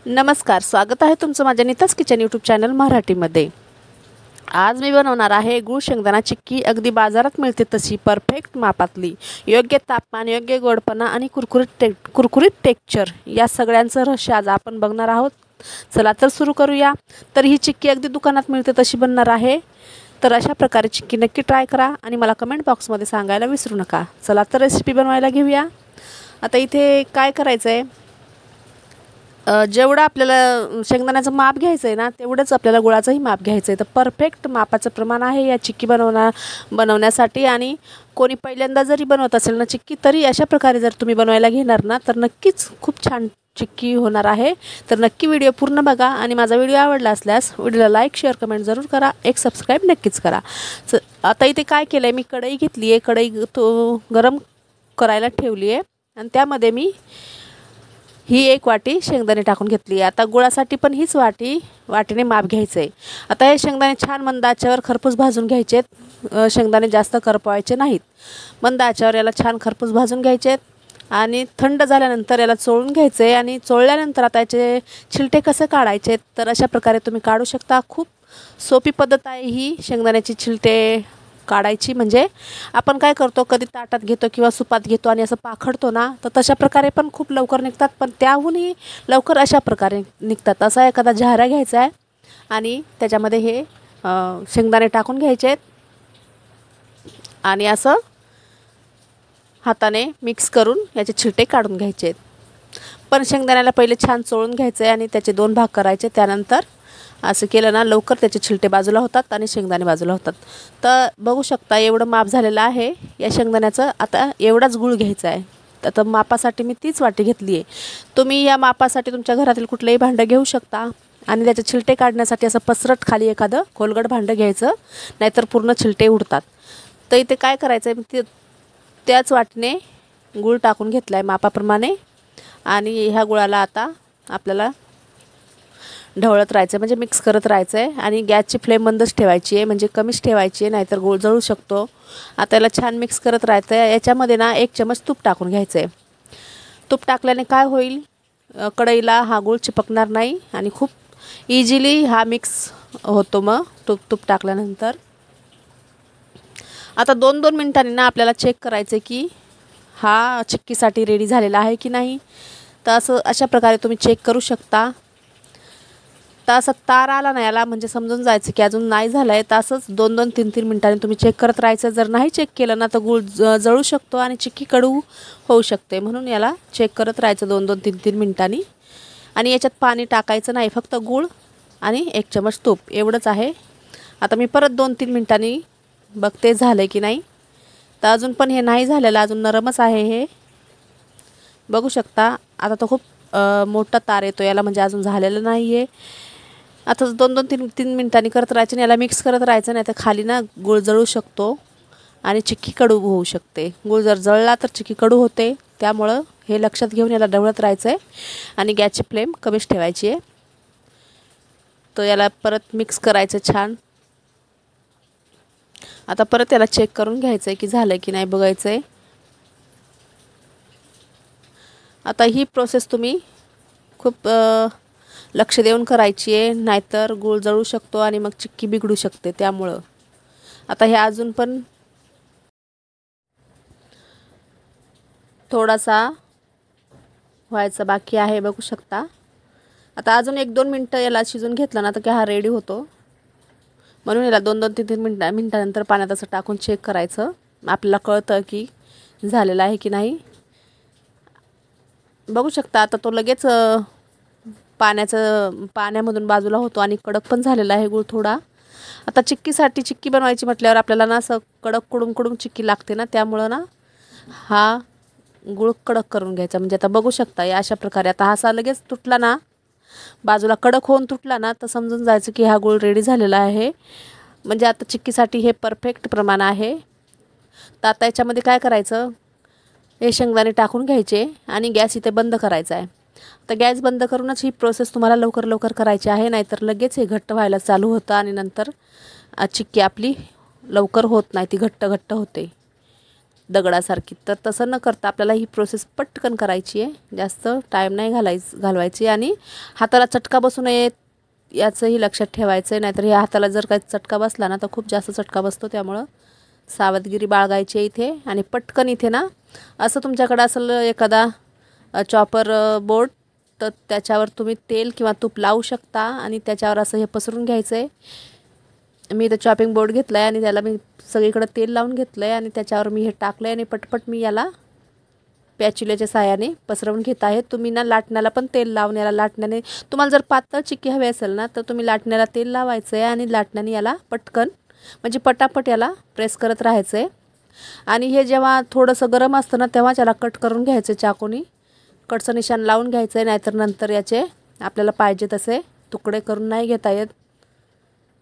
नमस्कार, स्वागत आहे तुमचं माझ्या नीताज किचन यूट्यूब चॅनल मराठीमध्ये। आज मी बनवणार आहे गूळ शेंगदाणा चिक्की। अगदी बाजारात मिळते तशी परफेक्ट मापातली, योग्य तापमान, योग्य गोडपणा आणि कुरकुरीत टेक्स्चर या सगळ्यांचं रहस्य आज आपण बघणार आहोत। चला तर सुरू करूया। तर ही चिक्की अगदी दुकानात मिळते तशी बनणार आहे। तर अशा प्रकारे चिक्की नक्की ट्राय करा आणि मला कमेंट बॉक्समध्ये सांगायला विसरू नका। चला तर रेसिपी बनवायला घेऊया। आता इथे काय करायचं आहे, जेवढं आपल्याला शेंगदाण्याचं माप घ्यायचं आहे ना, तेवढंच आपल्याला गुळाचंही माप घ्यायचं आहे। तर परफेक्ट मापाचं प्रमाण आहे या चिक्की बनवण्यासाठी। आणि कोणी पहिल्यांदा जरी बनवत असेल ना चिक्की, तरी अशा प्रकारे जर तुम्ही बनवायला घेणार ना, तर नक्कीच खूप छान चिक्की होणार आहे। तर नक्की व्हिडिओ पूर्ण बघा आणि माझा व्हिडिओ आवडला असल्यास व्हिडिओला लाईक, शेअर, कमेंट जरूर करा। एक सबस्क्राईब नक्कीच करा। आता इथे काय केलं आहे, मी कढई घेतली आहे, कढई गरम करायला ठेवली आहे आणि त्यामध्ये मी ही 1 वाटी शेंगदाणे टाकून घेतली आहे। आता गुळासाठी पण हीच वाटीने माप घ्यायचं आहे। आता हे शेंगदाणे छान मंद आचेवर खरपूस भाजून घ्यायचे आहेत। शेंगदाणे जास्त करपवायचे नाहीत, मंद आचेवर याला छान खरपूस भाजून घ्यायचे आहेत आणि थंड झाल्यानंतर याला चोळून घ्यायचं आहे। आणि चोळल्यानंतर आता याचे छिलटे कसे काढायचे तर अशा प्रकारे तुम्ही काढू शकता। खूप सोपी पद्धत आहे ही शेंगदाण्याची छिलटे काढायची। म्हणजे आपण काय करतो, कधी ताटात घेतो किंवा सुपात घेतो आणि असं पाखडतो ना, तर तशा प्रकारे पण खूप लवकर निघतात, पण त्याहूनही लवकर अशा प्रकारे निघतात। असा एखादा झारा घ्यायचा आहे आणि त्याच्यामध्ये हे शेंगदाणे टाकून घ्यायचे आहेत आणि असं हाताने मिक्स करून याचे छिलटे काढून घ्यायचे आहेत। पण शेंगदाण्याला पहिले छान चोळून घ्यायचं आहे आणि त्याचे 2 भाग करायचे। त्यानंतर असं केलं ना, लवकर त्याचे छिलटे बाजूला होतात आणि शेंगदाणे बाजूला होतात। तर बघू शकता एवढं माप झालेलं आहे या शेंगदाण्याचं। आता एवढाच गूळ घ्यायचा आहे। आता मापासाठी मी तीच वाटी घेतली आहे। तुम्ही या मापासाठी तुमच्या घरातील कुठलंही भांडं घेऊ शकता आणि त्याचे छिलटे काढण्यासाठी असं पसरट खाली एखादं खोलगट भांडं घ्यायचं, नाहीतर पूर्ण छिलटे उडतात। तर इथे काय करायचं आहे, मी त्याच वाटीने गूळ टाकून घेतला आहे मापाप्रमाणे आणि ह्या गुळाला आता आपल्याला ढवळत राहायचं, म्हणजे मिक्स करत राहायचं आहे। आणि गॅसची फ्लेम मंदच ठेवायची आहे, म्हणजे कमीच ठेवायची आहे, नाहीतर गूळ जळू शकतो। आता याला छान मिक्स करत राहायचं आहे। याच्यामध्ये ना 1 चमच तूप टाकून घ्यायचं आहे। तूप टाकल्याने काय होईल, कढईला हा गूळ चिपकणार नाही आणि खूप इझिली हा मिक्स होतो मग तूप टाकल्यानंतर। आता 2-2 मिनिटांनी ना आपल्याला चेक करायचं आहे की हा चिक्कीसाठी रेडी झालेला आहे की नाही। तर अशा प्रकारे तुम्ही चेक करू शकता। तर असं तार आला नाही याला, म्हणजे समजून जायचं की अजून नाही झालं आहे। तर असंच 2-2, 3-3 मिनिटांनी तुम्ही चेक करत राहायचं। जर नाही चेक केलं ना, तर गूळ जळू शकतो आणि चिक्की कडू होऊ शकते, म्हणून याला चेक करत राहायचं 2-2, 3-3 मिनिटांनी। आणि याच्यात पाणी टाकायचं नाही, फक्त गूळ आणि 1 चमच तूप एवढंच आहे। आता मी परत 2-3 मिनिटांनी बघते झालं की नाही। तर अजून पण हे नाही झालेलं, अजून नरमच आहे हे, बघू शकता। आता तो खूप मोठा तार येतो याला, म्हणजे अजून झालेलं नाही आहे। आता 2-2, 3-3 मिनिटांनी करत राहायचं आणि याला मिक्स करत राहायचं, नाही तर खाली ना गूळ जळू शकतो आणि चिक्की कडू होऊ शकते। गूळ जर जळला तर चिक्की कडू होते, त्यामुळं हे लक्षात घेऊन याला ढवळत राहायचं आहे आणि गॅसची फ्लेम कमीच ठेवायची आहे। तो याला परत मिक्स करायचं छान। आता परत याला चेक करून घ्यायचं आहे की झालं की नाही बघायचं आहे। आता ही प्रोसेस तुम्ही खूप लक्ष देऊन करायची आहे, नाहीतर गूळ जळू शकतो आणि मग चिक्की बिघडू शकते। त्यामुळं आता हे अजून पण थोडासा व्हायचा बाकी आहे, बघू शकता। आता अजून 1-2 मिनटं याला शिजून घेतलं ना, तर की हा रेडी होतो। म्हणून याला 2-2, 3-3 मिनटानंतर पाण्यात असं टाकून चेक करायचं, आपल्याला कळतं की झालेलं आहे की नाही। बघू शकता आता तो लगेच पाण्यामधून बाजूला होतो आणि कडक पण झालेला आहे गूळ थोडा। आता चिक्की बनवायची म्हटल्यावर आपल्याला ना असं कडक कुडूम चिक्की लागते ना, त्यामुळं ना हा गूळ कडक करून घ्यायचा। म्हणजे आता बघू शकता या अशा प्रकारे। आता हा असा लगेच तुटला ना, बाजूला कडक होऊन तुटला ना, तर समजून जायचं की हा गूळ रेडी झालेला आहे, म्हणजे आता चिक्कीसाठी हे परफेक्ट प्रमाण आहे। तर आता याच्यामध्ये काय करायचं, हे शेंगदाणे टाकून घ्यायचे आणि गॅस इथे बंद करायचा आहे। तर गॅस बंद करूनच ही प्रोसेस तुम्हाला लवकर करायची आहे, नाहीतर लगेच हे घट्ट व्हायला चालू होतं आणि नंतर चिक्की आपली लवकर होत नाही, ती घट्ट होते। दगडासारखी. तर तसं न करता आपल्याला ही प्रोसेस पटकन करायची आहे, जास्त टाईम नाही घालवायची. आणि हाताला चटका बसू नये याचंही लक्षात ठेवायचं आहे, नाहीतर ह्या हाताला जर काही चटका बसला ना तर खूप जास्त चटका बसतो. त्यामुळं सावधगिरी बाळगायची आहे इथे. आणि पटकन इथे ना असं तुमच्याकडं असेल एखादा चॉपर बोर्ड, तर त्याच्यावर तुम्ही तेल किंवा तूप लावू शकता आणि त्याच्यावर असं हे पसरून घ्यायचं आहे. मी इथं चॉपिंग बोर्ड घेतला आहे आणि त्याला मी सगळीकडे तेल लावून घेतलं आहे आणि त्याच्यावर मी हे टाकलं आहे आणि पटपट मी याला पॅच्युल्याच्या साहाय्याने पसरवून घेत आहे. तुम्ही ना लाटण्याला पण तेल लावून याला लाटण्याने, तुम्हाला जर पातळ चिक्की हवी असेल ना तर तुम्ही लाटण्याला तेल लावायचं आहे आणि लाटण्याने याला पटकन म्हणजे पटापट याला प्रेस करत राहायचं आहे. आणि हे जेव्हा थोडंसं गरम असतं ना तेव्हाच याला कट करून घ्यायचं चाकूनी, कटचं निशाण लावून घ्यायचं आहे, नाहीतर नंतर याचे आपल्याला पाहिजे तसे तुकडे करून नाही घेता येत.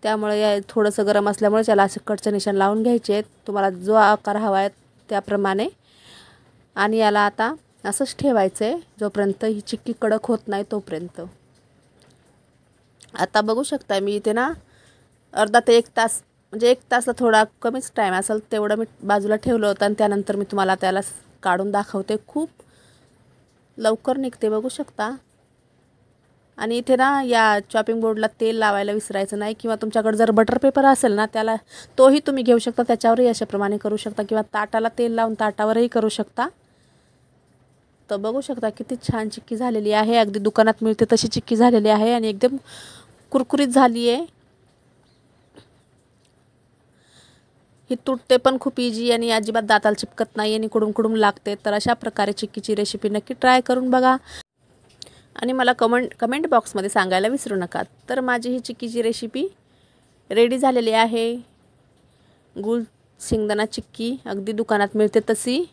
त्यामुळे या थोडंसं गरम असल्यामुळे त्याला असे कटचं निशाण लावून घ्यायचे आहेत, तुम्हाला जो आकार हवा आहे त्याप्रमाणे. आणि याला आता असंच ठेवायचं आहे जोपर्यंत ही चिक्की कडक होत नाही तोपर्यंत. आता बघू शकता मी इथे ना अर्धा ते 1 तास, म्हणजे 1 तासला थोडा कमीच टाईम असेल तेवढं मी बाजूला ठेवलं होतं आणि त्यानंतर मी तुम्हाला त्याला काढून दाखवते. खूप लवकर निघते बघू शकता. आणि इथे ना या चॉपिंग बोर्डला तेल लावायला विसरायचं नाही, किंवा तुमच्याकडे जर बटर पेपर असेल ना त्याला तोही तुम्ही घेऊ शकता, त्याच्यावरही अशाप्रमाणे करू शकता, किंवा ताटाला तेल लावून ताटावरही करू शकता. तर बघू शकता किती छान चिक्की झालेली आहे, अगदी दुकानात मिळते तशी चिक्की झालेली आहे आणि एकदम कुरकुरीत झाली आहे. ही तुटते पण खूप इजी आणि अजिबात दाताला चिपकत नाही आणि कुडूम कुडूम लागते. तर अशा प्रकारे चिक्कीची रेसिपी नक्की ट्राय करून बघा आणि मला कमेंट बॉक्समध्ये सांगायला विसरू नका. तर माझी ही चिक्कीची रेसिपी रेडी झालेली आहे. गुळ शेंगदाणा चिक्की अगदी दुकानात मिळते तशी.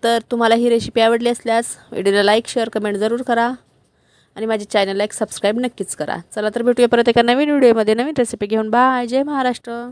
तर तुम्हाला ही रेसिपी आवडली असल्यास व्हिडिओला लाईक, शेअर, कमेंट जरूर करा आणि माझ्या चॅनलला एक सबस्क्राईब नक्कीच करा. चला तर भेटूया परत एका नवीन व्हिडिओमध्ये नवीन रेसिपी घेऊन. बाय. जय महाराष्ट्र.